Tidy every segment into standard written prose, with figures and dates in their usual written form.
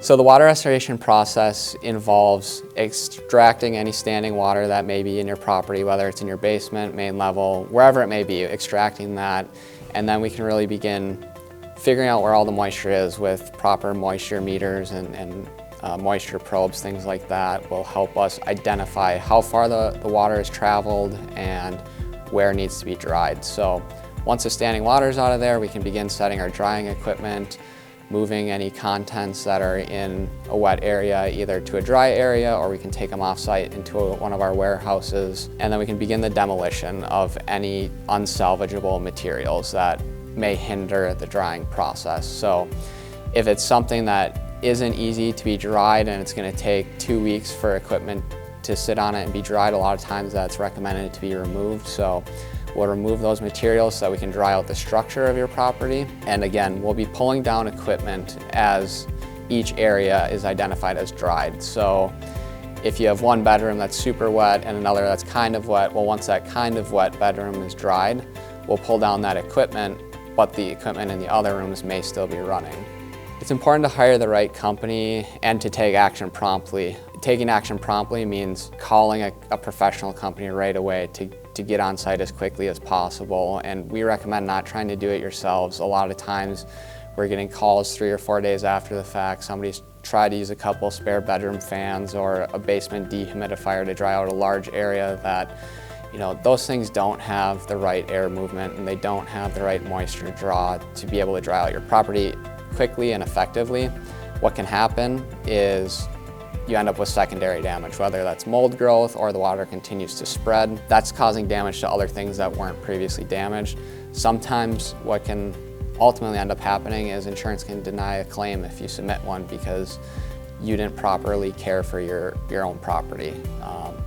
So the water restoration process involves extracting any standing water that may be in your property, whether it's in your basement, main level, wherever it may be, extracting that, and then we can really begin figuring out where all the moisture is with proper moisture meters and moisture probes. Things like that will help us identify how far the water has traveled and where it needs to be dried. So once the standing water is out of there, we can begin setting our drying equipment, moving any contents that are in a wet area either to a dry area, or we can take them off-site into one of our warehouses, and then we can begin the demolition of any unsalvageable materials that may hinder the drying process. So if it's something that isn't easy to be dried and it's going to take 2 weeks for equipment to sit on it and be dried, a lot of times that's recommended to be removed. So we'll remove those materials so that we can dry out the structure of your property. And again, we'll be pulling down equipment as each area is identified as dried. So if you have one bedroom that's super wet and another that's kind of wet, well, once that kind of wet bedroom is dried, we'll pull down that equipment, but the equipment in the other rooms may still be running. It's important to hire the right company and to take action promptly. Taking action promptly means calling a professional company right away to get on site as quickly as possible, and we recommend not trying to do it yourselves. A lot of times we're getting calls 3 or 4 days after the fact. Somebody's tried to use a couple spare bedroom fans or a basement dehumidifier to dry out a large area that, you know, those things don't have the right air movement and they don't have the right moisture draw to be able to dry out your property quickly and effectively. What can happen is you end up with secondary damage, whether that's mold growth or the water continues to spread. That's causing damage to other things that weren't previously damaged. Sometimes what can ultimately end up happening is insurance can deny a claim if you submit one because you didn't properly care for your own property.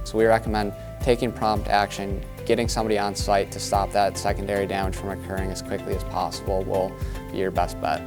So we recommend taking prompt action, getting somebody on site to stop that secondary damage from occurring as quickly as possible will be your best bet.